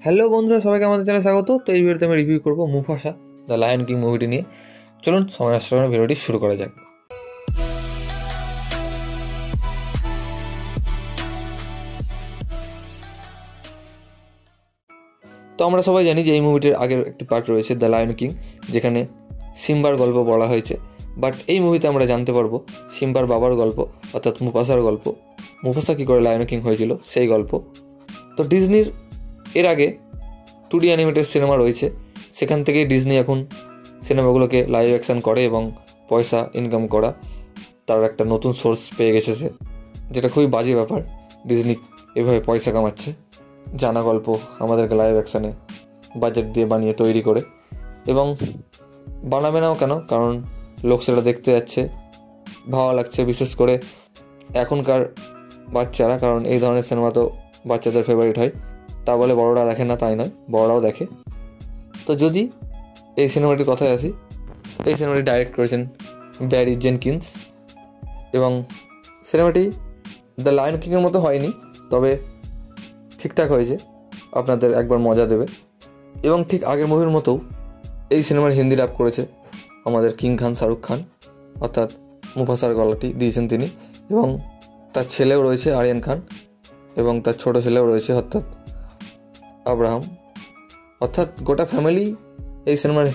Hello বন্ধুরা, সবাইকে আমাদের চ্যানেলে স্বাগত। তো এই ভিডিওতে আমি রিভিউ করবো মুফাসা দ্য লায়ন কিং মুভিটি নিয়ে। চলুন সময় নষ্ট করে ভিডিওটি শুরু করা যাক। তো আমরা সবাই জানি যে এই মুভিটির আগের একটি পার্ট রয়েছে দ্য লায়ন কিং, যেখানে সিম্বার গল্প বলা হয়েছে। বাট এই মুভিতে আমরা জানতে পারবো সিম্বার বাবার গল্প, অর্থাৎ মুফাসার গল্প। মুফাসা কী করে লায়ন কিং হয়েছিল সেই গল্প। তো ডিজনির এর আগে 2D অ্যানিমেটেড সিনেমা রয়েছে, সেখান থেকেই ডিজনি এখন সিনেমাগুলোকে লাইভ অ্যাকশন করে এবং পয়সা ইনকাম করা তার একটা নতুন সোর্স পেয়ে গেছে সে, যেটা খুবই বাজে ব্যাপার। ডিজনি এভাবে পয়সা কামাচ্ছে জানা গল্প আমাদেরকে লাইভ অ্যাকশানে বাজেট দিয়ে বানিয়ে তৈরি করে, এবং বানাবে নাও কেন, কারণ লোক সেটা দেখতে যাচ্ছে, ভালো লাগছে। বিশেষ করে এখনকার বাচ্চারা, কারণ এই ধরনের সিনেমা তো বাচ্চাদের ফেভারিট হয়। তা বলে বড়রা দেখে না তাই নয়, বড়রাও দেখে। তো যদি এই সিনেমাটির কথায় আসি, এই সিনেমাটি ডাইরেক্ট করেছেন ব্যারি জেনকিন্স, এবং সিনেমাটি দ্য লায়ন কিংয়ের মতো হয়নি, তবে ঠিকঠাক হয়েছে, আপনাদের একবার মজা দেবে। এবং ঠিক আগের মুভির মতো এই সিনেমার হিন্দি ডাব করেছে আমাদের কিং খান শাহরুখ খান, অর্থাৎ মুফাসার গলাটি দিয়েছেন তিনি, এবং তার ছেলেও রয়েছে আরিয়ান খান, এবং তার ছোট ছেলেও রয়েছে অর্থাৎ আব্রাহাম, অর্থাৎ গোটা ফ্যামিলি এই সিনেমার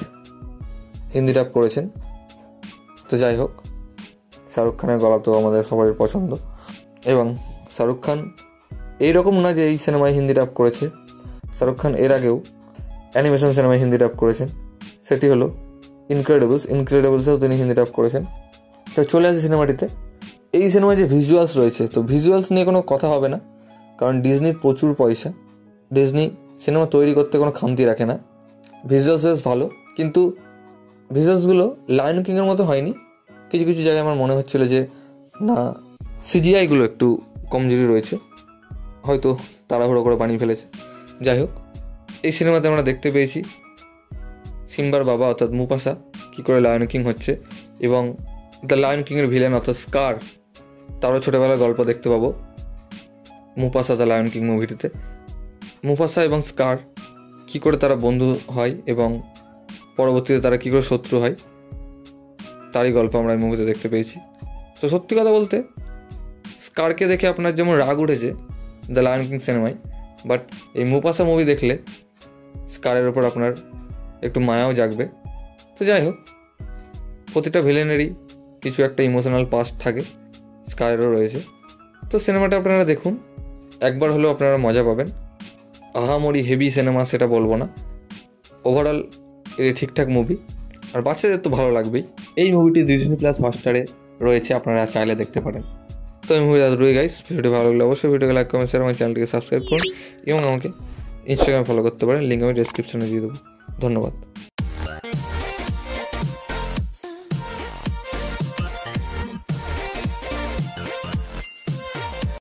হিন্দি ডাব করেছেন। তো যাই হোক, শাহরুখ খানের গলা তো আমাদের সবারই পছন্দ, এবং শাহরুখ খান এইরকম না যে এই সিনেমায় হিন্দি ডাব করেছে। শাহরুখ খান এর আগেও অ্যানিমেশন সিনেমায় হিন্দি ডাব করেছেন, সেটি হলো ইনক্রেডিবলসেও তিনি হিন্দি ডাব করেছেন। তো চলে আসে সিনেমাটিতে। এই সিনেমায় যে ভিজুয়ালস রয়েছে, তো ভিজুয়ালস নিয়ে কোনো কথা হবে না, কারণ ডিজনির প্রচুর পয়সা, ডিজনি সিনেমা তৈরি করতে কোনো খামতি রাখে না। ভিজুয়ালস বেশ ভালো, কিন্তু ভিজুয়ালসগুলো লায়ন কিংয়ের মতো হয়নি। কিছু কিছু জায়গায় আমার মনে হচ্ছিল যে না, সিজিআইগুলো একটু কমজোরি রয়েছে, হয়তো তাড়াহুড়ো করে বানিয়ে ফেলেছে। যাই হোক, এই সিনেমাতে আমরা দেখতে পেয়েছি সিম্বার বাবা অর্থাৎ মুফাসা কী করে লায়ন কিং হচ্ছে, এবং দ্য লায়ন কিংয়ের ভিলেন অর্থাৎ স্কার, তারও ছোটোবেলার গল্প দেখতে পাবো মুফাসা দ্য লায়ন কিং মুভিটিতে। মুফাসা এবং স্কার কী করে তারা বন্ধু হয় এবং পরবর্তীতে তারা কী করে শত্রু হয়, তারই গল্প আমরা এই মুভিতে দেখতে পেয়েছি। তো সত্যি কথা বলতে, স্কারকে দেখে আপনার যেমন রাগ উঠেছে দ্য লায়ন কিং সিনেমায়, বাট এই মুফাসা মুভি দেখলে স্কারের ওপর আপনার একটু মায়াও জাগবে। তো যাই হোক, প্রতিটা ভিলেনেরই কিছু একটা ইমোশনাল পাস্ট থাকে, স্কারেরও রয়েছে। তো সিনেমাটা আপনারা দেখুন, একবার হলেও আপনারা মজা পাবেন। আহামরি হেভি সিনেমা সেটা বলবো না, ওভারঅল এটি ঠিকঠাক মুভি, আর বাচ্চাদের তো ভালো লাগবেই। এই মুভিটি ডিজনি প্লাস হটস্টারে রয়েছে, আপনারা চাইলে দেখতে পারেন। তো এই মুভি রয়ে গাইস, ভিডিওটি ভালো লাগলে অবশ্যই ভিডিওকে লাইক কমেন্ট শেয়ার, আমার চ্যানেলটিকে সাবস্ক্রাইব করুন, এবং আমাকে ইনস্টাগ্রামে ফলো করতে পারেন, লিঙ্ক আমি ডেসক্রিপশনে দিয়ে দেবো। ধন্যবাদ।